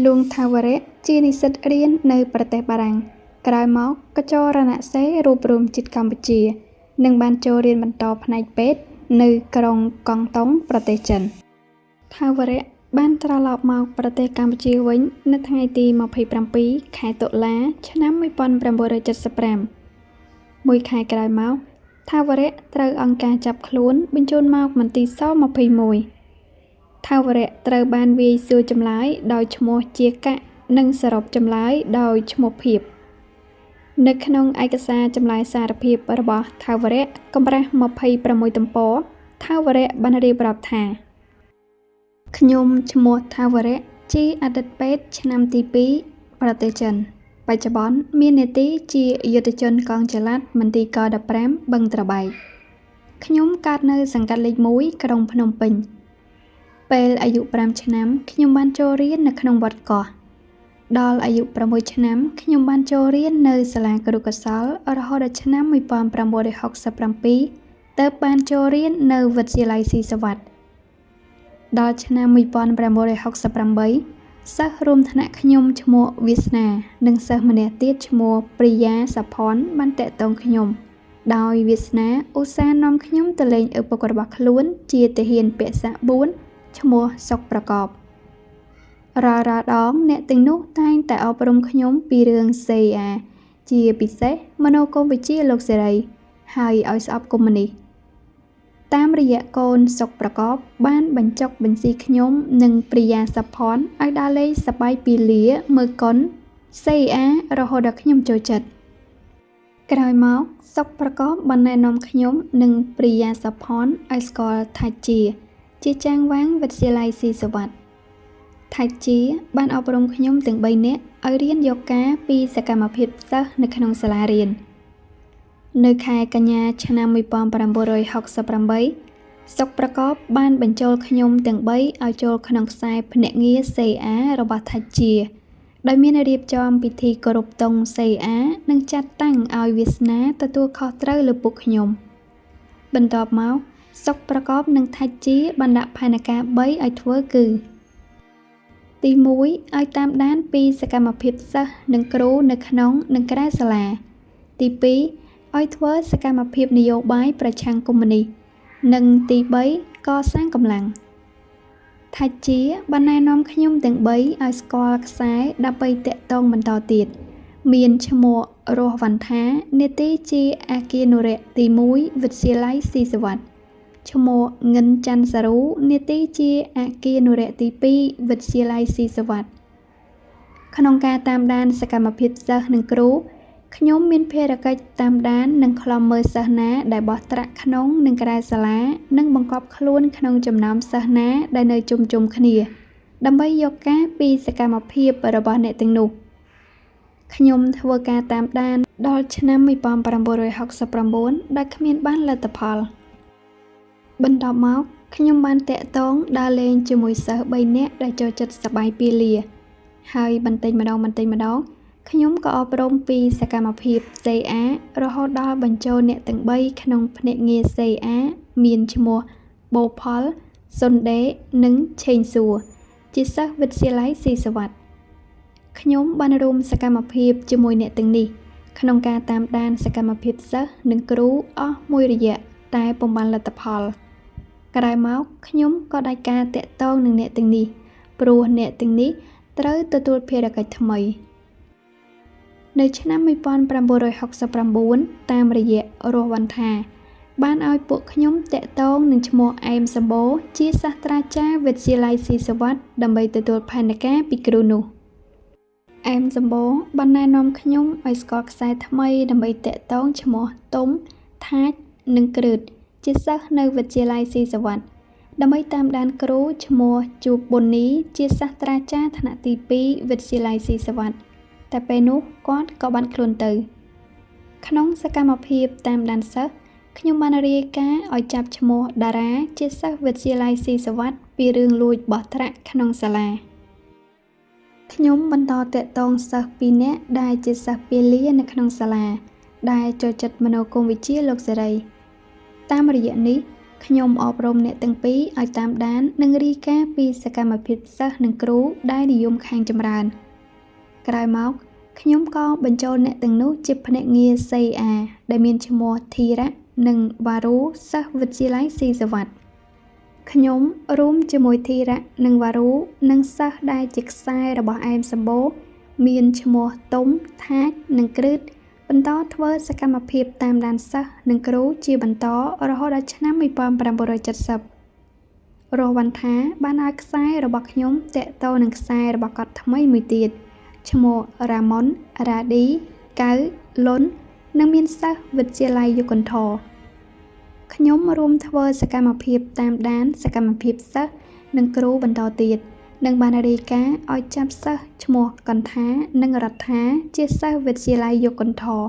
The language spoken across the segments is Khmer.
លោកថាវរៈជានិស្សិតរៀននៅប្រទេសបារាំងក្រោយមកក៏ចូលរណសិរ្សរួបរวมជាតិកម្ពុជានិងបានចូលរៀនបន្តផ្នែកពេទ្យនៅក្រុងកង់តុងប្រទេសចិនថាវរៈបានត្រឡប់មកប្រទេសកម្ពុជាវិញនៅថ្ងៃទី27ខែតុលាឆ្នាំ1975មួយខែក្រោយមកថាវរៈត្រូវអង្គការចាប់ខ្លួនបញ្ជូនមកមន្ទីរស-21ថាវរៈត្រូវបានវាយសួរចម្លើយដោយឈ្មោះជាកៈនិងសរុបចម្លើយដោយឈ្មោះភាពនៅក្នុងឯកសារចម្លើយសារភាពរបស់ថាវរៈកម្រាស់26ទំព័រថាវរៈបានរៀបរាប់ថាខ្ញុំឈ្មោះថាវរៈជាអតីតពេទ្យឆ្នាំទី2ប្រទេសចិនបច្ចុប្បន្នមាននាទីជាយុទ្ធជនកងចល័តមន្ទីរក15បឹងត្របែកខ្ញុំកើតនៅសង្កាត់លេខ1ក្រុងភ្នំពេញពេលអាយុ5ឆ្នាំខ្ញុំបានចូលរៀននៅក្នុងវត្តកោះដល់អាយុ6ឆ្នាំខ្ញុំបានចូលរៀននៅសាលាគរុកោសល្យរហូតដល់ឆ្នាំ1967ទើបបានចូលរៀននៅវិទ្យាល័យស៊ីសុវត្ថិដល់ឆ្នាំ1968សិស្សរួមថ្នាក់ខ្ញុំឈ្មោះវាសនានិងសិស្សម្នាក់ទៀតឈ្មោះព្រិយាសាផនបានតាក់ទងខ្ញុំដោយវាសនាឧស្សាហ៍នាំខ្ញុំទៅលេងឪពុករបស់ខ្លួនជាទាហានពាក់សាក4ឈ្មោះសុកប្រកបរាល់ដងអ្នកទាំងនោះតែងតែអប់រំខ្ញុំពីរឿង CIA ជាពិសេសមនោគមវិជ្ជាលោកសេរីហើយឲ្យស្អប់កុម្មុយនីសតាមរយៈកូនសុកប្រកបបានបញ្ចុកបញ្ជីខ្ញុំនិងព្រិយាសាផនឲ្យដើរលេងសប្បាយពីលាមើលកុន CIA រហូតដល់ខ្ញុំចូលចិត្តក្រោយមកសុកប្រកបបានណែនាំខ្ញុំនិងព្រិយាសាផនឲ្យស្គាល់ថាជាចាងវាងវិទ្យាល័យស៊ីសុវត្ថិថាជាបានអប់រំខ្ញុំទាំង3នាក់ឲ្យរៀនយកការពីសកម្មភាពសិស្សនៅក្នុងសាលារៀននៅខែកញ្ញាឆ្នាំ1968សុកប្រកបបានបញ្ចូលខ្ញុំទាំង3ឲ្យចូលក្នុងខ្សែភ្នាក់ងារ CIA របស់ថាជាដោយមានរៀបចំពិធីគោរពទង់ CIA និងចាត់តាំងឲ្យវាសនាទទួលខុសត្រូវលើពួកខ្ញុំបន្ទាប់មកសុកប្រកបនិងថាជាបានដាក់ផែនការ3ឲ្យធ្វើគឺទី1ឲ្យតាមដានពីសកម្មភាពសិស្សនិងគ្រូនៅក្នុងនិងក្រៅសាលាទី2ឲ្យធ្វើសកម្មភាពនយោបាយប្រឆាំងកុម្មុយនីសនិងទី3កសាងកម្លាំងថាជាបានណែនាំខ្ញុំទាំង3ឲ្យស្គាល់ខ្សែដើម្បីតាក់ទងបន្តទៀតមានឈ្មោះរស់វណ្ណថានេតិជាអគានុរៈទី1វិទ្យាល័យស៊ីសុវត្ថិឈ្មោះងិនច័ន្ទសារ៉ូនេតិជាអគានុរៈទី2វិទ្យាល័យស៊ីសុវត្ថិក្នុងការតាមដានសកម្មភាពសិស្សនិងគ្រូខ្ញុំមានភារកិច្ចតាមដាននិងខ្លំមើលសិស្សណាដែលបោះត្រាក់ក្នុងនិងក្រៅសាលានិងបង្កប់ខ្លួនក្នុងចំណោមសិស្សណាដែលនៅជុំគ្នាដើម្បីយកការពីសកម្មភាពរបស់អ្នកទាំងនោះខ្ញុំធ្វើការតាមដានដល់ឆ្នាំ1969ដែលគ្មានបានលទ្ធផលបន្ទាប់មកខ្ញុំបានតាក់ទងដើរលេងជាមួយសិស្ស3នាក់ដែលចូលចិត្តសប្បាយពីលាហើយបន្តិចម្ដងខ្ញុំក៏អប់រំពីសកម្មភាព CIA រហូតដល់បញ្ចូលអ្នកទាំង3ក្នុងភ្នាក់ងារ CIA មានឈ្មោះបូផល សុនដេនិងឆេងសួរជាសិស្សវិទ្យាល័យស៊ីសុវត្ថិខ្ញុំបានរួមសកម្មភាពជាមួយអ្នកទាំងនេះក្នុងការតាមដានសកម្មភាពសិស្សនិងគ្រូអស់មួយរយៈតែពុំបានលទ្ធផលក្រោយមកខ្ញុំក៏ដាច់ការតាក់ទងនឹងអ្នកទាំងនេះព្រោះអ្នកទាំងនេះត្រូវទទួលភារកិច្ចថ្មីនៅឆ្នាំ1969តាមរយៈរស់វណ្ណថាបានឲ្យពួកខ្ញុំតាក់ទងនឹងឈ្មោះអែមសម្បូរជាសាស្ត្រាចារ្យវិទ្យាល័យស៊ីសុវត្ថិដើម្បីទទួលផែនការពីគ្រូនោះអែមសម្បូរបានណែនាំខ្ញុំឲ្យស្គាល់ខ្សែថ្មីដើម្បីតាក់ទងឈ្មោះទុំថាចនិងក្រឺតជាសិស្សនៅវិទ្យាល័យស៊ីសុវត្ថិដើម្បីតាមដានគ្រូឈ្មោះជួបប៊ុននីជាសាស្ត្រាចារ្យថ្នាក់ទី2វិទ្យាល័យស៊ីសុវត្ថិតែពេលនោះគាត់ក៏បានខ្លួនទៅក្នុងសកម្មភាពតាមដានសិស្សខ្ញុំបានរាយការណ៍ឲ្យចាប់ឈ្មោះតារាជាសិស្សវិទ្យាល័យស៊ីសុវត្ថិពីរឿងលួចបោះត្រាក់ក្នុងសាលាខ្ញុំបន្តតាក់ទងសិស្ស2នាក់ដែលជាសិស្សពាលានៅក្នុងសាលាដែលចូលចិត្តមនោគមវិជ្ជាលោកសេរីតាមរយៈនេះ ខ្ញុំអប់រំអ្នកទាំងពីរឲ្យតាមដាននិងរាយការណ៍ពីសកម្មភាពសិស្សនិងគ្រូដែលនិយមខាងចម្រើនក្រោយមកខ្ញុំក៏បញ្ចូលអ្នកទាំងនោះជាភ្នាក់ងារ CA ដែលមានឈ្មោះធីរៈនិងវ៉ារូសិស្សវិទ្យាល័យស៊ីសវត្តខ្ញុំរួមជាមួយធីរៈនិងវ៉ារូនិងសិស្សដែលជាខ្សែរបស់អែមសម្បូរមានឈ្មោះទុំថាចនិងគ្រឹតបន្តធ្វើសកម្មភាពតាមដានសិស្សនិងគ្រូជាបន្តរហូតដល់ឆ្នាំ 1970 រស់វណ្ណថាបានឲ្យខ្សែរបស់ខ្ញុំតាក់ទងនឹងខ្សែរបស់គាត់ថ្មីមួយទៀតឈ្មោះរ៉ាម៉ុនរ៉ាឌីកៅលុននិងមានសិស្សវិទ្យាល័យយុគន្ធរខ្ញុំរួមធ្វើសកម្មភាពតាមដានសកម្មភាពសិស្សនិងគ្រូបន្តទៀតនិងបានរាយការណ៍ឲ្យចាប់សិស្សឈ្មោះកន្ថានិងរដ្ឋាជាសិស្សវិទ្យាល័យយុគន្ធរ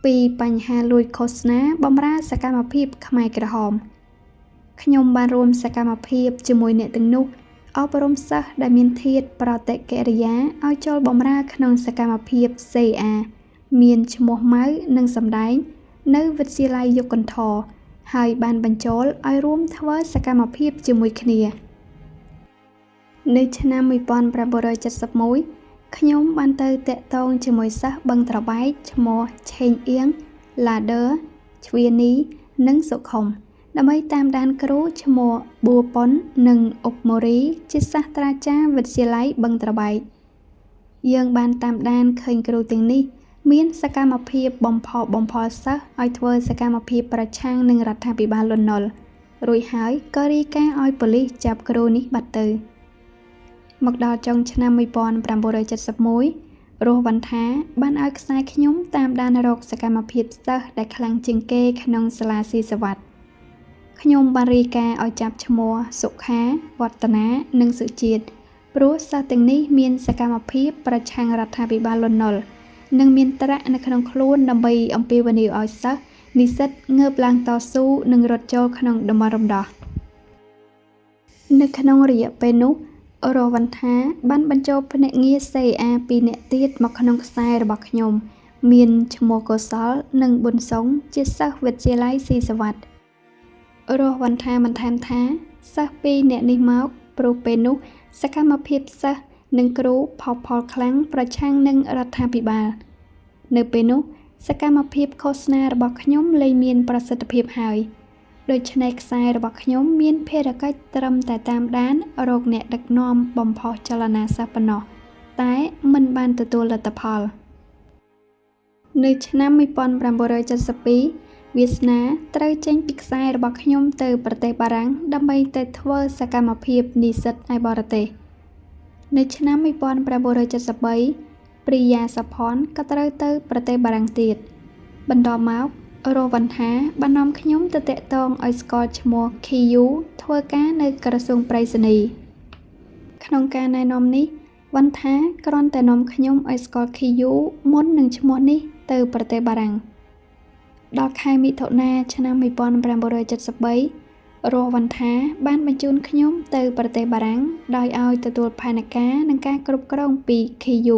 ពីបញ្ហាលួចឃោសនាបម្រើសកម្មភាពខ្មែរក្រហមខ្ញុំបានរួមសកម្មភាពជាមួយអ្នកទាំងនោះអប់រំសិស្សដែលមានធាតុប្រតិកិរិយាឲ្យចូលបម្រើក្នុងសកម្មភាព CA មានឈ្មោះម៉ៅនិងសម្ដែងនៅវិទ្យាល័យយុគន្ធរហើយបានបញ្ចូលឲ្យរួមធ្វើសកម្មភាពជាមួយគ្នានៅឆ្នាំ 1971 ខ្ញុំបានទៅតាក់ទងជាមួយសិស្សបឹងត្របែកឈ្មោះឆេងអៀងឡាដឺជ្វានីនិងសុខុមដើម្បីតាមដានគ្រូឈ្មោះប៊ូប៉ុននិងអុកម៉ូរីជាសាស្ត្រាចារ្យវិទ្យាល័យបឹងត្របែកយើងបានតាមដានឃើញគ្រូទាំងនេះមានសកម្មភាពបំផុសសិស្សឲ្យធ្វើសកម្មភាពប្រឆាំងនឹងរដ្ឋាភិបាលលន់នល់រួចហើយក៏រាយការណ៍ឲ្យប៉ូលីសចាប់គ្រូនេះបាត់ទៅមកដល់ចុងឆ្នាំ 1971 រស់វណ្ណថាបានឲ្យខ្សែខ្ញុំតាមដានរកសកម្មភាពសិស្សដែលខ្លាំងជាងគេក្នុងសាលាស៊ីសវត្តខ្ញុំបានរាយការណ៍ឲ្យចាប់ឈ្មោះសុខាវឌ្ឍនានិងសុជាតិព្រោះសិស្សទាំងនេះមានសកម្មភាពប្រឆាំងរដ្ឋាភិបាលលន់នល់និងមានត្រាក់នៅក្នុងខ្លួនដើម្បីអំពាវនាវឲ្យសិស្សនិស្សិតងើបឡើងតស៊ូនិងរត់ចូលក្នុងតំបន់រំដោះនៅក្នុងរយៈពេលនោះរស់វណ្ណថាបានបញ្ចូលភ្នាក់ងារ CA 2 នាក់ទៀតមកក្នុងខ្សែរបស់ខ្ញុំមានឈ្មោះកុសលនិងប៊ុនសុងជាសិស្សវិទ្យាល័យស៊ីសវត្តរស់វណ្ណថាបន្ថែមថាសិស្ស2 នាក់នេះមកព្រោះពេលនោះសកម្មភាពសិស្សនិងគ្រូផុសផុលខ្លាំងប្រឆាំងនឹងរដ្ឋាភិបាលនៅពេលនោះសកម្មភាពឃោសនារបស់ខ្ញុំលែងមានប្រសិទ្ធភាពហើយដូច្នេះខ្សែរបស់ខ្ញុំមានភារកិច្ចត្រឹមតែតាមដានរកអ្នកដឹកនាំបំផុសចលនាសិស្សប៉ុណ្ណោះតែមិនបានទទួលលទ្ធផលនៅឆ្នាំ 1972 វាសនាត្រូវចេញពីខ្សែរបស់ខ្ញុំទៅប្រទេសបារាំងដើម្បីទៅធ្វើសកម្មភាពនិស្សិតឯបរទេសនៅឆ្នាំ 1973 ព្រីយ៉ាសាផនក៏ត្រូវទៅប្រទេសបារាំងទៀតបន្តមករស់វណ្ណថាបាននាំខ្ញុំទៅតាក់ទងឲ្យស្គាល់ឈ្មោះ KU ធ្វើការនៅក្រសួងប្រៃសណីย์ក្នុងការណែនាំនេះវណ្ណថាគ្រាន់តែនាំខ្ញុំឲ្យស្គាល់ KU មុននឹងឈ្មោះនេះទៅប្រទេសបារាំងដល់ខែមិថុនាឆ្នាំ 1973 រស់វណ្ណថាបានបញ្ជូនខ្ញុំទៅប្រទេសបារាំងដោយឲ្យទទួលផែនការនិងការគ្រប់គ្រងពី KU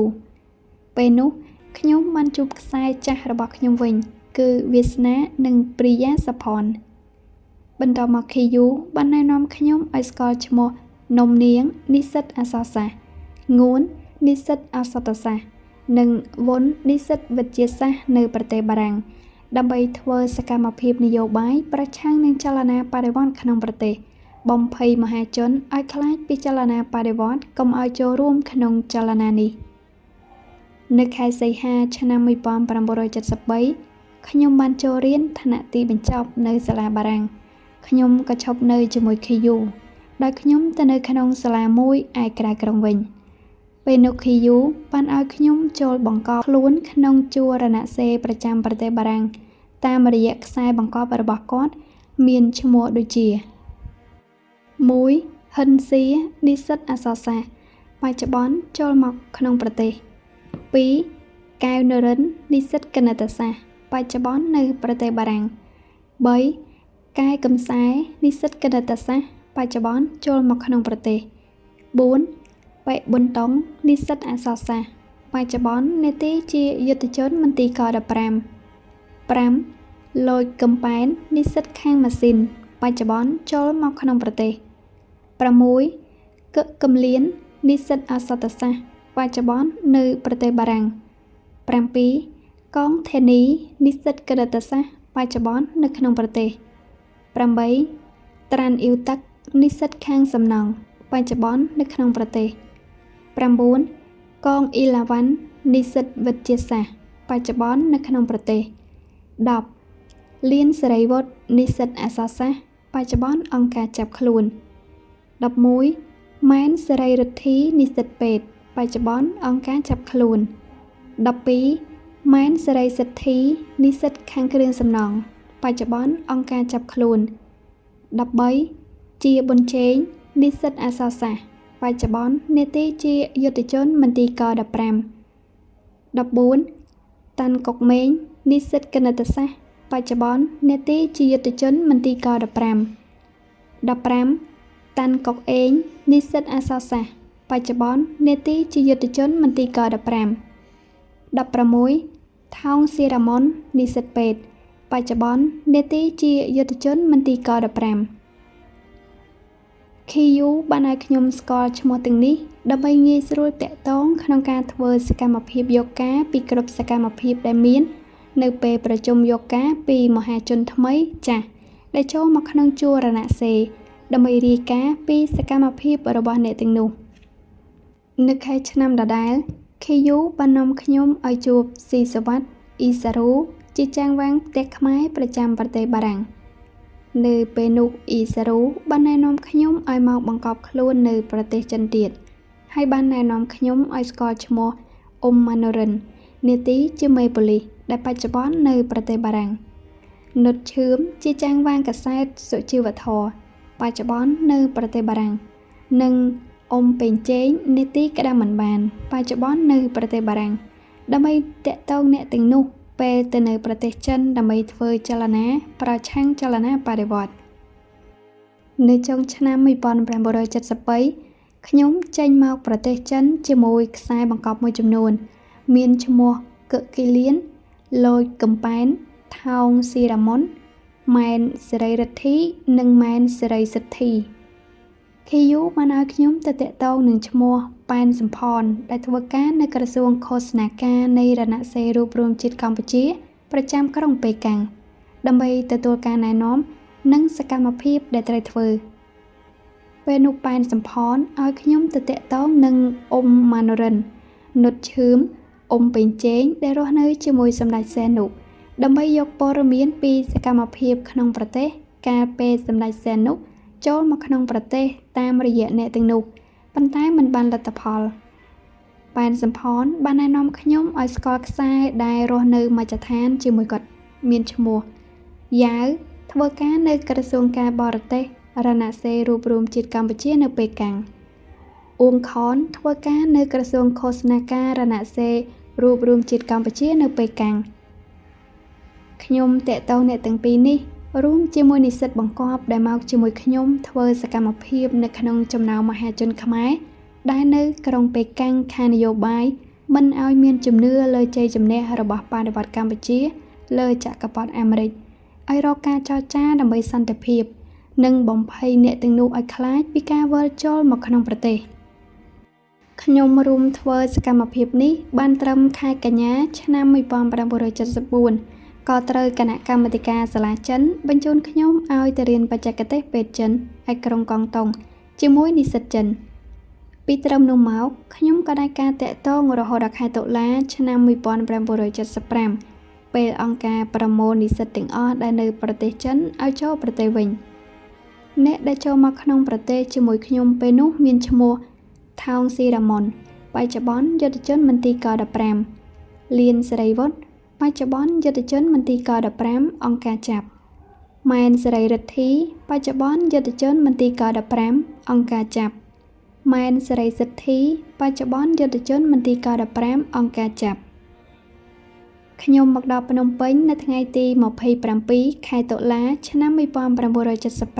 ពេលនោះខ្ញុំបានជួបខ្សែចាស់របស់ខ្ញុំវិញគឺវាសនានិងព្រីយ៉ាសាផនបន្តមក KU បានណែនាំខ្ញុំឲ្យស្គាល់ឈ្មោះនំនាងនិស្សិតអក្សរសាស្ត្រងួននិស្សិតឱសថសាស្ត្រនិងវុននិស្សិតវិទ្យាសាស្ត្រនៅប្រទេសបារាំងដើម្បីធ្វើសកម្មភាពនយោបាយប្រឆាំងនឹងចលនាបដិវត្តន៍ក្នុងប្រទេសបំភ័យមហាជនឲ្យខ្លាចពីចលនាបដិវត្តន៍កុំឲ្យចូលរួមក្នុងចលនានេះនៅខែសីហាឆ្នាំ 1973 ខ្ញុំបានចូលរៀនថ្នាក់ទីបញ្ចប់នៅសាលាបារាំងខ្ញុំក៏ឈប់នៅជាមួយ KU ដោយខ្ញុំទៅនៅក្នុងសាលាមួយឯក្រៅក្រុងវិញពេលនោះ KU បានឲ្យខ្ញុំចូលបង្កប់ខ្លួនក្នុងជួររណសេរប្រចាំប្រទេសបារាំងតាមរយៈខ្សែបង្កប់របស់គាត់មានឈ្មោះដូចជា 1. ហិនសៀនិស្សិតអក្សរសាស្ត្របច្ចុប្បន្នចូលមកក្នុងប្រទេស 2. កែវនរិននិស្សិតគណិតសាស្ត្របច្ចុប្បន្ននៅប្រទេសបារាំង 3. កែកំសែនិស្សិតគណិតសាស្ត្របច្ចុប្បន្នចូលមកក្នុងប្រទេស 4. ប៉ែប៊ុនតុងនិស្សិតអក្សរសាស្ត្របច្ចុប្បន្ននេតិជាយុទ្ធជនមន្ទីរក15 5. លូចកំប៉ែននិស្សិតខាងម៉ាស៊ីន បច្ចុប្បន្នចូលមកក្នុងប្រទេស 6. កឹកកំលៀននិស្សិតអក្សរសាស្ត្របច្ចុប្បន្ននៅប្រទេសបារាំង 7. កងធានីនិស្សិតគណិតសាស្ត្របច្ចុប្បន្ននៅក្នុងប្រទេស 8. ត្រានអ៊ីវទឹកនិស្សិតខាងសំណង់បច្ចុប្បន្ននៅក្នុងប្រទេស 9. កងអ៊ីឡាវ៉ាន់និស្សិតវិទ្យាសាស្ត្របច្ចុប្បន្ននៅក្នុងប្រទេស 10. លៀនសេរីវុឌ្ឍនិស្សិតអក្សរសាស្ត្របច្ចុប្បន្នអង្គការចាប់ខ្លួន 11. ម៉ែនសេរីរិទ្ធីនិស្សិតពេទ្យបច្ចុប្បន្នអង្គការចាប់ខ្លួន 12. ម៉ែនសេរីសិទ្ធីនិស្សិតខាងគ្រឿងសំណង់បច្ចុប្បន្នអង្គការចាប់ខ្លួន 13. ជាប៊ុនជេងនិស្សិតអក្សរសាស្ត្របច្ចុប្បន្ននេតិជាយុទ្ធជនមន្ទីរក15 14. តាន់កុកម៉េងនិស្សិតគណិតសាស្ត្របច្ចុប្បន្ននេតិជាយុទ្ធជនមន្ទីរក15 15. តាន់កុកអេងនិស្សិតអក្សរសាស្ត្របច្ចុប្បន្ននេតិជាយុទ្ធជនមន្ទីរក15 16. ថោងស៊ីរ៉ាមុននិស្សិតពេទ្យបច្ចុប្បន្ននេតិជាយុទ្ធជនមន្ទីរក15 KU បានឲ្យខ្ញុំស្គាល់ឈ្មោះទាំងនេះដើម្បីងាយស្រួលតាក់ទងក្នុងការធ្វើសកម្មភាពយូហ្គាពីគ្រប់សកម្មភាពដែលមាននៅពេលប្រជុំយូហ្គាពីមហាជនថ្មីចាស់ដែលចូលមកក្នុងជួររណសេរីដើម្បីរាយការណ៍ពីសកម្មភាពរបស់អ្នកទាំងនោះនៅខែឆ្នាំដដែល KU បាននាំខ្ញុំឲ្យជួបស៊ីសវ័តអ៊ីសារ៉ូជាចាងវាងផ្ទះខ្មែរប្រចាំប្រទេសបារាំងនៅពេលនោះអ៊ីសារ៉ូបានណែនាំខ្ញុំឲ្យមកបង្កប់ខ្លួននៅប្រទេសចិនទៀតហើយបានណែនាំខ្ញុំឲ្យស្គាល់ឈ្មោះអ៊ុំម៉ាណូរិននេតិជាមេប៉ូលីសដែលបច្ចុប្បន្ននៅប្រទេសបារាំងនុតឈឿមជាចាងវាងកាសែតសុជីវធម៌បច្ចុប្បន្ននៅប្រទេសបារាំងនិងអ៊ុំពេញជេងនេតិក្តារមិនបានបច្ចុប្បន្ននៅប្រទេសបារាំងដើម្បីតាក់ទងអ្នកទាំងនោះពេលទៅនៅប្រទេសចិនដើម្បីធ្វើចលនាប្រឆាំងចលនាបដិវត្តន៍នៅចុងឆ្នាំ1973ខ្ញុំចេញមកប្រទេសចិនជាមួយខ្សែបង្កប់មួយចំនួនមានឈ្មោះកឹកគីលៀនលូចកំប៉ែនថោងស៊ីរ៉ាមុនម៉ែនសេរីរិទ្ធីនិងម៉ែនសេរីសិទ្ធី KU បានឲ្យខ្ញុំទៅតាក់ទងនឹងឈ្មោះប៉ែនសំផនដែលធ្វើការនៅក្រសួងឃោសនាការនៃរណសេរីរួបរวมជាតិកម្ពុជាប្រចាំក្រុងប៉េកាំងដើម្បីទទួលការណែនាំនិងសកម្មភាពដែលត្រូវធ្វើពេលនោះប៉ែនសំផនឲ្យខ្ញុំទៅតាក់ទងនឹងអ៊ុំម៉ាណូរិននុតឈឿមអ៊ុំពេញជេងដែលរស់នៅជាមួយសម្ដេចសែននុដើម្បីយកព័ត៌មានពីសកម្មភាពក្នុងប្រទេសកាលពេលសម្ដេចសែននុចូលមកក្នុងប្រទេសតាមរយៈអ្នកទាំងនោះប៉ុន្តែមិនបានលទ្ធផលប៉ែនសំផនបានណែនាំខ្ញុំឲ្យស្គាល់ខ្សែដែលរស់នៅមជ្ឈដ្ឋានជាមួយគាត់មានឈ្មោះយ៉ាវធ្វើការនៅក្រសួងការបរទេសរណសេរីរួបរวมជាតិកម្ពុជានៅប៉េកាំងអ៊ួងខនធ្វើការនៅក្រសួងឃោសនាការរណសេរីរួបរวมជាតិកម្ពុជានៅប៉េកាំងខ្ញុំតាក់ទងអ្នកទាំងពីរនេះរួមជាមួយនិស្សិតបង្គាប់ដែលមកជាមួយខ្ញុំធ្វើសកម្មភាពនៅក្នុងចំណោមមហាជនខ្មែរដែលនៅក្រុងប៉េកាំងខាងនយោបាយមិនឲ្យមានជំនឿលើជ័យជំនះរបស់បដិវត្តន៍កម្ពុជាលើចក្រពត្តិអាមេរិកឲ្យរកការចរចាដើម្បីសន្តិភាពនិងបំភ័យអ្នកទាំងនោះឲ្យខ្លាចពីការវិលចូលមកក្នុងប្រទេសខ្ញុំរួមធ្វើសកម្មភាពនេះបានត្រឹមខែកញ្ញាឆ្នាំ1974ក៏ត្រូវគណៈកម្មាធិការសាលាចិនបញ្ជូនខ្ញុំឲ្យទៅរៀនបច្ចេកទេសពេទ្យចិនឯក្រុងកុងតុងជាមួយនិស្សិតចិនពីត្រឹមនោះមកខ្ញុំក៏ได้ការតាក់ទងរហូតដល់ខែតុលាឆ្នាំ1975ពេលអង្គការប្រមូលនិស្សិតទាំងអស់ដែលនៅប្រទេសចិនឲ្យចូលប្រទេសវិញអ្នកដែលចូលមកក្នុងប្រទេសជាមួយខ្ញុំពេលនោះមានឈ្មោះថោងស៊ីរ៉ាមុនបច្ចុប្បន្នយុទ្ធជនមន្ទីរក15លៀនសេរីវុឌ្ឍបច្ចុប្បន្នយុទ្ធជនមន្ទីរក15អង្គការចាប់ម៉ែនសេរីរិទ្ធីបច្ចុប្បន្នយុទ្ធជនមន្ទីរក15អង្គការចាប់ម៉ែនសេរីសិទ្ធីបច្ចុប្បន្នយុទ្ធជនមន្ទីរក15អង្គការចាប់ខ្ញុំមកដល់ភ្នំពេញនៅថ្ងៃទី27ខែតុលាឆ្នាំ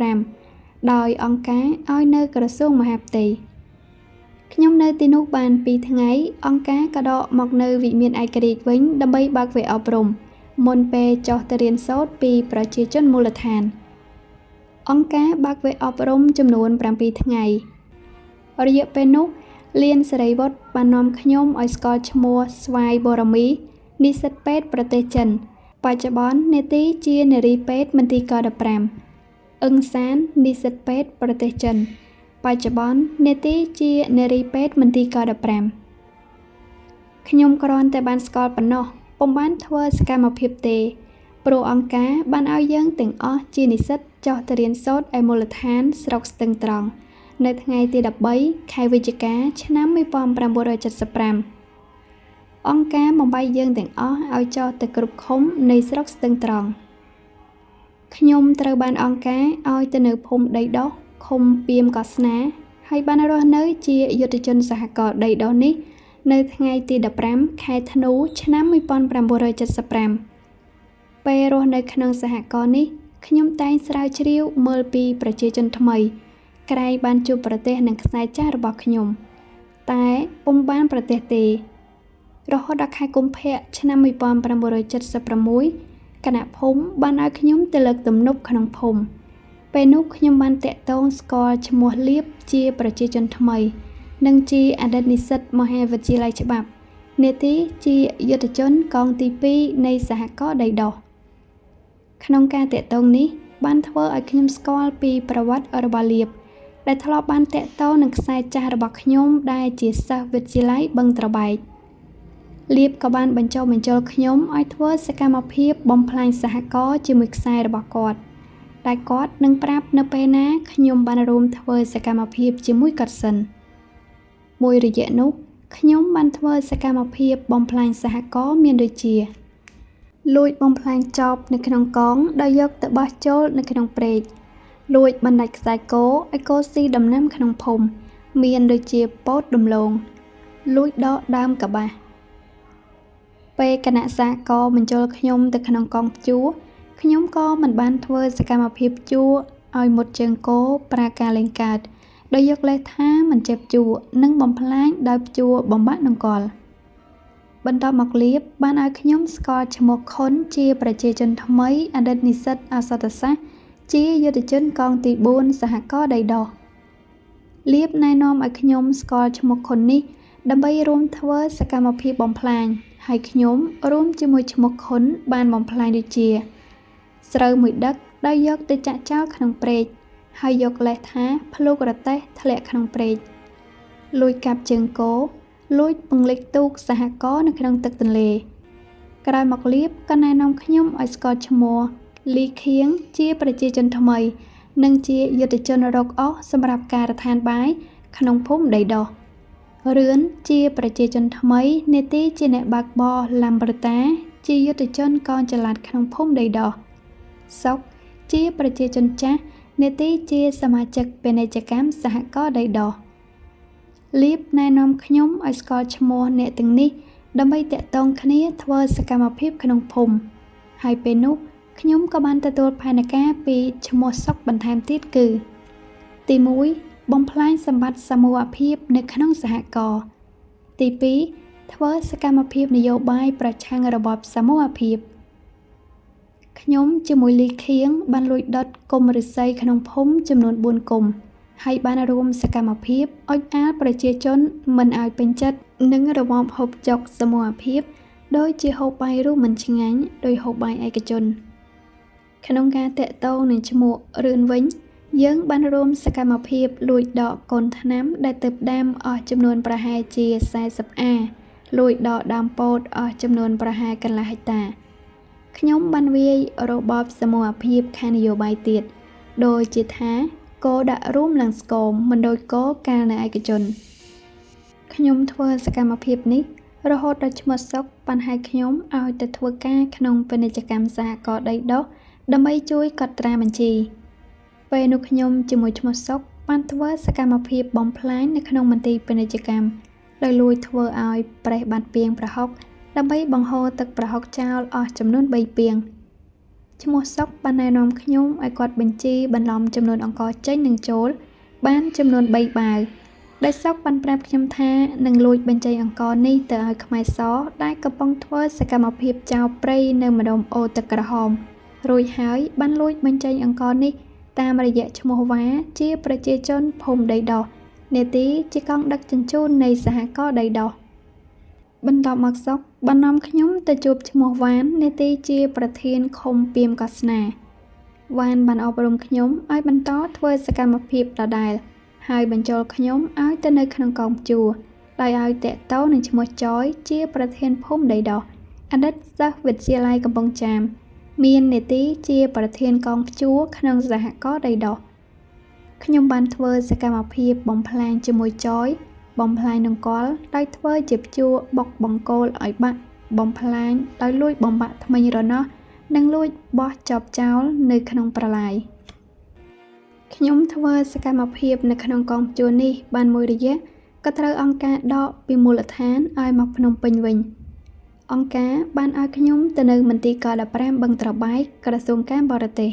1975ដោយអង្គការឲ្យនៅក្រសួងមហាផ្ទៃខ្ញុំនៅទីនោះបាន2ថ្ងៃអង្គការក៏ដកមកនៅវិមានឯករាជ្យវិញដើម្បីបើកវគ្គអប់រំមុនពេលចុះទៅរៀនសូត្រពីប្រជាជនមូលដ្ឋាន អង្គការបើកវគ្គអប់រំចំនួន7ថ្ងៃរយៈពេលនោះលានសេរីវុឌ្ឍបាននាំខ្ញុំឲ្យស្គាល់ឈ្មោះស្វាយបរមីនិស្សិតពេទ្យប្រទេសចិនបច្ចុប្បន្ននាទីជានារីពេទ្យមន្ទីរក15អឹងសាននិស្សិតពេទ្យប្រទេសចិនបច្ចុប្បន្ននាទីជានារីពេទ្យមន្ទីរក15ខ្ញុំគ្រាន់តែបានស្គាល់ប៉ុណ្ណោះពុំបានធ្វើសកម្មភាពទេព្រោះអង្គការបានឲ្យយើងទាំងអស់ជានិស្សិតចុះទៅរៀនសូត្រឯមូលដ្ឋានស្រុកស្ទឹងត្រង់នៅថ្ងៃទី13ខែវិច្ឆិកាឆ្នាំ1975អង្គការបំបីយើងទាំងអស់ឲ្យចុះទៅគ្រប់ឃុំនៃស្រុកស្ទឹងត្រង់ខ្ញុំត្រូវបានអង្គការឲ្យទៅនៅភូមិដីដោះឃុំពីមកស្នាហើយបានរស់នៅជាយុទ្ធជនសហករណ៍ដីដោះនេះនៅថ្ងៃទី15ខែធ្នូឆ្នាំ1975ពេលរស់នៅក្នុងសហករណ៍នេះខ្ញុំតែងស្រាវជ្រាវមើលពីប្រជាជនថ្មីក្រែងបានជួបប្រទេសនឹងខ្សែចាស់របស់ខ្ញុំតែពុំបានប្រទេសទេរហូតដល់ខែកុម្ភៈឆ្នាំ1976គណៈភូមិបានឲ្យខ្ញុំទៅលើកទំនប់ក្នុងភូមិពេលនោះខ្ញុំបានតាក់ទងស្គាល់ឈ្មោះលៀបជាប្រជាជនថ្មីនិងជាអតីតនិស្សិតមហាវិទ្យាល័យច្បាប់នាទីជាយុទ្ធជនកងទី2នៃសហករណ៍ដីដោះក្នុងការតាក់ទងនេះបានធ្វើឲ្យខ្ញុំស្គាល់ពីប្រវត្តិរបស់លៀបដែលធ្លាប់បានតាក់ទងនឹងខ្សែចាស់របស់ខ្ញុំដែលជាសិស្សវិទ្យាល័យបឹងត្របែកលៀបក៏បានបញ្ចុះបញ្ចូលខ្ញុំឲ្យធ្វើសកម្មភាពបំផ្លាញសហករណ៍ជាមួយខ្សែរបស់គាត់តែគាត់នឹងប្រាប់នៅពេលណាខ្ញុំបានរួមធ្វើសកម្មភាពជាមួយគាត់សិនមួយរយៈនោះខ្ញុំបានធ្វើសកម្មភាពបំផ្លាញសហករណ៍មានដូចជាលួចបំផ្លាញចបនៅក្នុងកងដោយយកទៅបោះចូលនៅក្នុងព្រែកលួចបណ្ដាច់ខ្សែគោឲ្យគោស៊ីដំណាំក្នុងភូមិមានដូចជាពោតដំឡូងលួចដកដើមកបាសពេលគណៈសហករណ៍បញ្ចូលខ្ញុំទៅក្នុងកងព្យួរខ្ញុំក៏មិនបានធ្វើសកម្មភាពព្យួរឲ្យមុតជើងគោប្រាការលែងកើតដោយយកលេសថាមិនចេះព្យួរនិងបំផ្លាញដោយព្យួរបំបាក់នង្គ័លបន្ទាប់មកលៀបបានឲ្យខ្ញុំស្គាល់ឈ្មោះខុនជាប្រជាជនថ្មីអតីតនិស្សិតអក្សរសាស្ត្រជាយុទ្ធជនកងទី4សហករណ៍ដីដោះលៀបណែនាំឲ្យខ្ញុំស្គាល់ឈ្មោះខុននេះដើម្បីរួមធ្វើសកម្មភាពបំផ្លាញហើយខ្ញុំរួមជាមួយឈ្មោះខុនបានបំផ្លាញដូចជាស្រូវមួយដឹកដោយយកទៅចាក់ចោលក្នុងព្រែកហើយយកលេសថាភ្លុករទេះធ្លាក់ក្នុងព្រែកលួចកាប់ជើងគោលួចពង្លិចទូកសហករណ៍នៅក្នុងទឹកទន្លេក្រោយមកលៀបក៏ណែនាំខ្ញុំឲ្យស្គាល់ឈ្មោះលីខៀងជាប្រជាជនថ្មីនិងជាយុទ្ធជនរកអស់សម្រាប់ការដ្ឋានបាយក្នុងភូមិដីដោះរឿនជាប្រជាជនថ្មីនាទីជាអ្នកបើកបរឡាំប្រូតាជាយុទ្ធជនកងចល័តក្នុងភូមិដីដោះសុកជាប្រជាជនចាស់នាទីជាសមាជិកពាណិជ្ជកម្មសហករណ៍ដីដោះលៀបណែនាំខ្ញុំឲ្យស្គាល់ឈ្មោះអ្នកទាំងនេះដើម្បីតាក់ទងគ្នាធ្វើសកម្មភាពក្នុងភូមិហើយពេលនោះខ្ញុំក៏បានទទួលផែនការពីឈ្មោះសុកបន្ថែមទៀតគឺទី1បំផ្លាញសម្បត្តិសមូហភាពនៅក្នុងសហករណ៍ទី2ធ្វើសកម្មភាពនយោបាយប្រឆាំងរបបសមូហភាពខ្ញុំជាមួយលីខៀងបានលួចដុតគុម្ពឫស្សីក្នុងភូមិចំនួន4គុម្ពហើយបានរួមសកម្មភាពអុចអាលប្រជាជនមិនឲ្យពេញចិត្តនឹងរបបហូបចុកសមូហភាពដោយជាហូបបាយរស់មិនឆ្ងាញ់ដោយហូបបាយឯកជនក្នុងការតាក់ទងនឹងឈ្មោះរឿនវិញយើងបានរួមសកម្មភាពលួចដកកូនថ្នាំដែលទើបដាំអស់ចំនួនប្រហែលជា40អាលួចដកដើមពោតអស់ចំនួនប្រហែលកន្លះហិកតាខ្ញុំបានវាយរបបសមូហភាពខាងនយោបាយទៀតដោយជាថាគោដាក់រួមឡើងស្គមមិនដូចគោកាលនៅឯកជនខ្ញុំធ្វើសកម្មភាពនេះរហូតដល់ឈ្មោះសុកបានហៅខ្ញុំឲ្យទៅធ្វើការក្នុងពាណិជ្ជកម្មសហករណ៍ដីដោះដើម្បីជួយកត់ត្រាបញ្ជីពេលនោះខ្ញុំជាមួយឈ្មោះសុកបានធ្វើសកម្មភាពបំផ្លាញនៅក្នុងមន្ទីរពាណិជ្ជកម្មដោយលួចធ្វើឲ្យប្រេះបាត់ពាងប្រហុកដើម្បីបង្ហូរទឹកប្រហុកចោលអស់ចំនួន3ពាងឈ្មោះសុកបានណែនាំខ្ញុំឲ្យគាត់បញ្ជីបន្លំចំនួនអង្ករចេញនិងចូលបានចំនួន3បាវដោយសុកបានប្រាប់ខ្ញុំថានឹងលួចបញ្ជីអង្ករនេះទៅឲ្យខ្មែរសដែលកំពុងធ្វើសកម្មភាពចោលព្រៃនៅម្ដុំអូទឹកក្រហមរួចហើយបានលួចបញ្ចេញអង្ករនេះ តាមរយៈឈ្មោះវ៉ាជាប្រជាជនភូមិដីដោះនេតិជាកង់ដឹកជញ្ជូននៃសហករណ៍ដីដោះបន្ទាប់មកសុខបាននាំខ្ញុំទៅជួបឈ្មោះវ៉ាននេតិជាប្រធានឃុំពីមកស្នាវ៉ានបានអប់រំខ្ញុំឲ្យបន្តធ្វើសកម្មភាពដដែលហើយបញ្ចូលខ្ញុំឲ្យទៅនៅក្នុងកងព្យួរដោយឲ្យតាក់ទងនឹងឈ្មោះចយជាប្រធានភូមិដីដោះអតីតសិស្សវិទ្យាល័យកំពង់ចាមមាននេតិជាប្រធានកងព្យួរក្នុងសហករណ៍ដីដោះខ្ញុំបានធ្វើសកម្មភាពបំផ្លាញជាមួយចយបំផ្លាញនង្គ័លដោយធ្វើជាព្យួរបុកបង្គោលឲ្យបាក់បំផ្លាញដោយលួចបំបាក់ធ្មេញរនាស់និងលួចបោះចោលចោលនៅក្នុងប្រឡាយខ្ញុំធ្វើសកម្មភាពនៅក្នុងកងព្យួរនេះបានមួយរយៈក៏ត្រូវអង្គការដកពីមូលដ្ឋានឲ្យមកភ្នំពេញវិញអង្គការបានឲ្យខ្ញុំទៅនៅមន្ទីរក15បឹងត្របែកក្រសួងការបរទេស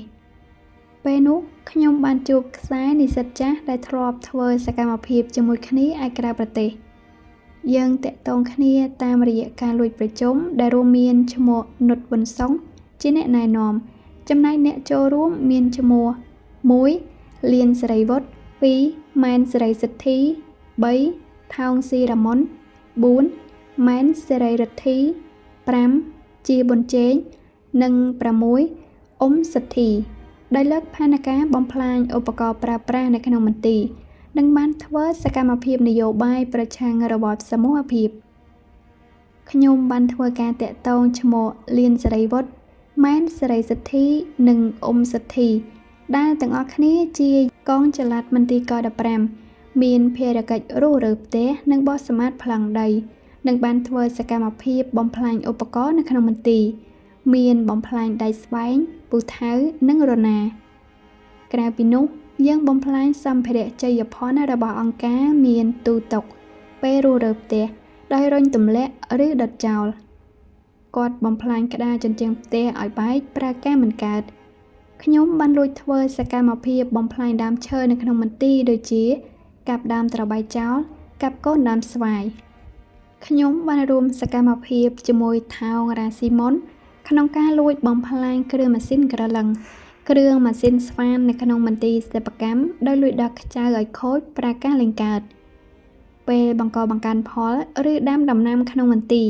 ពេលនោះខ្ញុំបានជួបខ្សែនិស្សិតចាស់ដែលធ្លាប់ធ្វើសកម្មភាពជាមួយគ្នាឯក្រៅប្រទេសយើងតាក់ទងគ្នាតាមរយៈការលួចប្រជុំដែលរួមមានឈ្មោះនុតវុនសុងជាអ្នកណែនាំចំណែកអ្នកចូលរួមមានឈ្មោះ1លៀនសេរីវុឌ្ឍ2ម៉ែនសេរីសិទ្ធី3ថោងស៊ីរ៉ាមុន4ម៉ែនសេរីរិទ្ធី5ជាប៊ុនជេងនិង6អ៊ុំសិទ្ធីដែលលើកផែនការបំផ្លាញឧបករណ៍ប្រើប្រាស់នៅក្នុងមន្ទីរនិងបានធ្វើសកម្មភាពនយោបាយប្រឆាំងរបបសមូហភាពខ្ញុំបានធ្វើការតាក់ទងឈ្មោះលៀនសេរីវុឌ្ឍម៉ែនសេរីសិទ្ធីនិងអ៊ុំសិទ្ធីដែលទាំងអស់គ្នាជាកងចល័តមន្ទីរក15មានភារកិច្ចរុះរើផ្ទះនិងបោះសម្អាតប្លង់ដីនិងបានធ្វើសកម្មភាពបំផ្លាញឧបករណ៍នៅក្នុងមន្ទីរមានបំផ្លាញដៃស្វែងពូថៅនិងរណាក្រៅពីនោះយើងបំផ្លាញសម្ភារៈជ័យភណ្ឌរបស់អង្គការមានទូតុកពេលរុះរើផ្ទះដោយរុញទម្លាក់ឬដុតចោលគាត់បំផ្លាញក្តារជញ្ជាំងផ្ទះឲ្យបែកប្រើការមិនកើតខ្ញុំបានលួចធ្វើសកម្មភាពបំផ្លាញដើមឈើនៅក្នុងមន្ទីរដូចជាកាប់ដើមត្របែកចោលកាប់កូនដើមស្វាយខ្ញុំបានរួមសកម្មភាពជាមួយថោងរ៉ាស៊ីមុនក្នុងការលួចបំផ្លាញគ្រឿងម៉ាស៊ីនក្រឡឹងគ្រឿងម៉ាស៊ីនស្វាននៅក្នុងមន្ទីរសិប្បកម្មដោយលួចដោះខ្ចៅឲ្យខូចប្រើការលេងកើតពេលបង្កបង្កើនផលឬដាំដំណាំក្នុងមន្ទីរ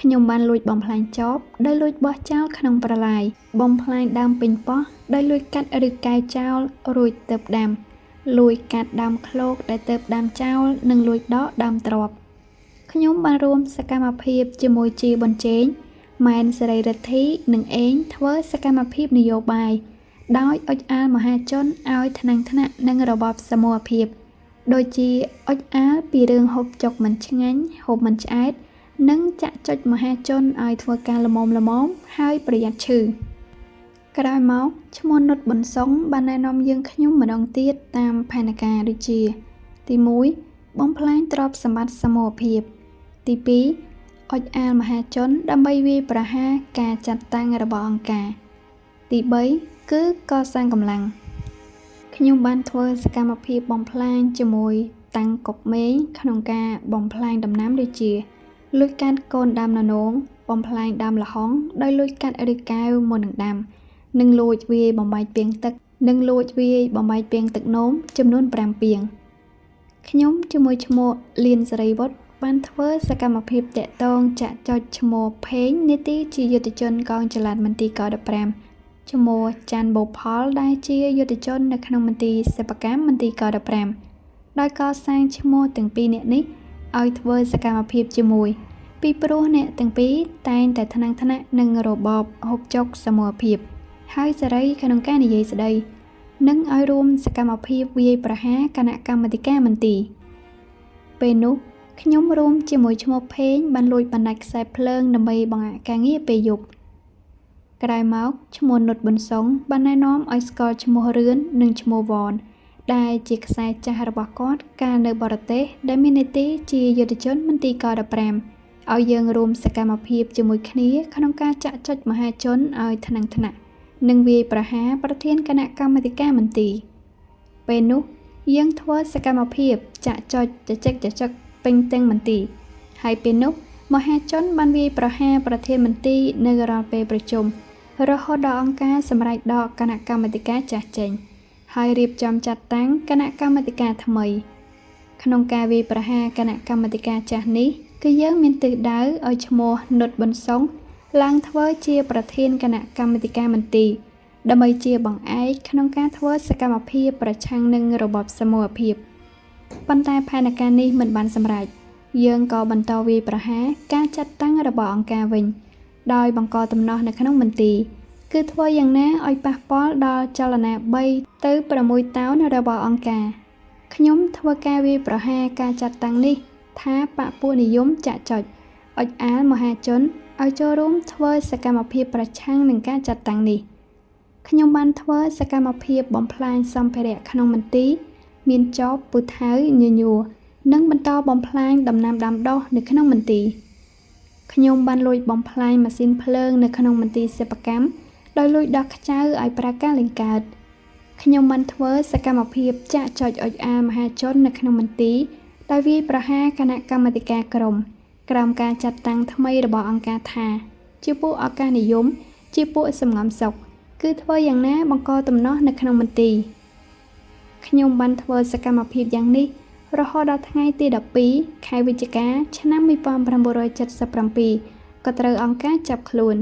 ខ្ញុំបានលួចបំផ្លាញចបដោយលួចបោះចោលក្នុងប្រឡាយបំផ្លាញដើមពេញប៉ោះដោយលួចកាត់ឬកែចោលរួចទើបដាំលួចកាត់ដើមឃ្លោកដែលទើបដាំចោលនិងលួចដកដើមទ្រាប់ខ្ញុំបានរួមសកម្មភាពជាមួយជាប៊ុនជេងម៉ែនសេរីរិទ្ធីនិងអេងធ្វើសកម្មភាពនយោបាយដោយអុចអាលមហាជនឲ្យថ្នាំងថ្នាក់នឹងរបបសមូហភាពដូចជាអុចអាលពីរឿងហូបចុកមិនឆ្ងាញ់ហូបមិនឆ្អែតនិងចាក់ចុចមហាជនឲ្យធ្វើការល្មមហើយប្រយ័ត្នឈឺក្រោយមកឈ្មោះនុតប៊ុនសុងបានណែនាំយើងខ្ញុំម្ដងទៀតតាមផែនការដូចជាទី1បំផ្លាញទ្រព្យសម្បត្តិសមូហភាពទី2អុចអាលមហាជនដើម្បីវាយប្រហារការចាត់តាំងរបស់អង្គការទី3គឺកសាងកម្លាំងខ្ញុំបានធ្វើសកម្មភាពបំផ្លាញជាមួយតាំងកុកមេងក្នុងការបំផ្លាញដំណាំដូចជាលួចកាត់កូនដើមននងបំផ្លាញដើមល្ហុងដោយលួចកាត់ឬកែវមុននឹងដាំនិងលួចវាយបំបែកពាងទឹកនោមចំនួន5ពាងខ្ញុំជាមួយឈ្មោះលៀនសេរីវុឌ្ឍបានធ្វើសកម្មភាពតាក់ទងចាក់ចុចឈ្មោះផេងនេតិជាយុទ្ធជនកងចល័តមន្ទីរក15ឈ្មោះច័ន្ទបូផលដែលជាយុទ្ធជននៅក្នុងមន្ទីរសិប្បកម្មមន្ទីរក15ដោយកសាងឈ្មោះទាំងពីរនាក់នេះឲ្យធ្វើសកម្មភាពជាមួយពីព្រោះអ្នកទាំងពីរតែងតែថ្នាំងថ្នាក់នឹងរបបហូបចុកសមូហភាពហើយសេរីក្នុងការនិយាយស្ដីនិងឲ្យរួមសកម្មភាពវាយប្រហារគណៈកម្មាធិការមន្ទីរពេលនោះខ្ញុំរួមជាមួយឈ្មោះផេងបានលួចបណ្ដាច់ខ្សែភ្លើងដើម្បីបង្អាក់ការងារពេលយប់ក្រោយមកឈ្មោះនុតប៊ុនសុងបានណែនាំឲ្យស្គាល់ឈ្មោះរឿននិងឈ្មោះវ៉នដែលជាខ្សែចាស់របស់គាត់កាលនៅបរទេសដែលមាននីតិជាយុទ្ធជនមន្ទីរក15ឲ្យយើងរួមសកម្មភាពជាមួយគ្នាក្នុងការចាក់ចុចមហាជនឲ្យថ្នាំងថ្នាក់និងវាយប្រហារប្រធានគណៈកម្មាធិការមន្ទីរពេលនោះយើងធ្វើសកម្មភាពចាក់ចុចចចឹកពេញទាំងមន្ទីរហើយពេលនោះមហាជនបានវាយប្រហារប្រធានមន្ទីរនៅរាល់ពេលប្រជុំរហូតដល់អង្គការសម្រេចដកគណៈកម្មាធិការចាស់ចេញ ហើយរៀបចំចាត់តាំងគណៈកម្មាធិការថ្មីក្នុងការវាយប្រហារគណៈកម្មាធិការចាស់នេះគឺយើងមានទិសដៅឲ្យឈ្មោះនុតប៊ុនសុងឡើងធ្វើជាប្រធានគណៈកម្មាធិការមន្ទីរដើម្បីជាបង្អែកក្នុងការធ្វើសកម្មភាពប្រឆាំងនឹងរបបសមូហភាពប៉ុន្តែផែនការនេះមិនបានសម្រេចយើងក៏បន្តវាយប្រហារការចាត់តាំងរបស់អង្គការវិញដោយបង្កដំណោះនៅក្នុងមន្ទីរគឺធ្វើយ៉ាងណាឲ្យប៉ះពាល់ដល់ចលនា3ទៅ6តោនរបស់អង្គការខ្ញុំធ្វើការវាយប្រហារការចាត់តាំងនេះថាបពុនិយមចាក់ចុចអុចអាលមហាជនឲ្យចូលរួមធ្វើសកម្មភាពប្រឆាំងនឹងការចាត់តាំងនេះខ្ញុំបានធ្វើសកម្មភាពបំផ្លាញសម្ភារៈក្នុងមន្ទីរមានចបពូថៅញញួរនិងបន្តបំផ្លាញដំណាំដាំដុះនៅក្នុងមន្ទីរខ្ញុំបានលួចបំផ្លាញម៉ាស៊ីនភ្លើងនៅក្នុងមន្ទីរសិប្បកម្មដោយលួចដោះខ្ចៅឲ្យប្រើការលេងកើតខ្ញុំបានធ្វើសកម្មភាពចាក់ចុចអុចអាលមហាជននៅក្នុងមន្ទីរដោយវាយប្រហារគណៈកម្មាធិការក្រមក្រោមការចាត់តាំងថ្មីរបស់អង្គការថាជាពួកឱកាសនិយមជាពួកសំងំសុខគឺធ្វើយ៉ាងណាបង្កដំណោះនៅក្នុងមន្ទីរខ្ញុំបានធ្វើសកម្មភាពយ៉ាងនេះរហូតដល់ថ្ងៃទី12ខែវិច្ឆិកាឆ្នាំ1977ក៏ត្រូវអង្គការចាប់ខ្លួន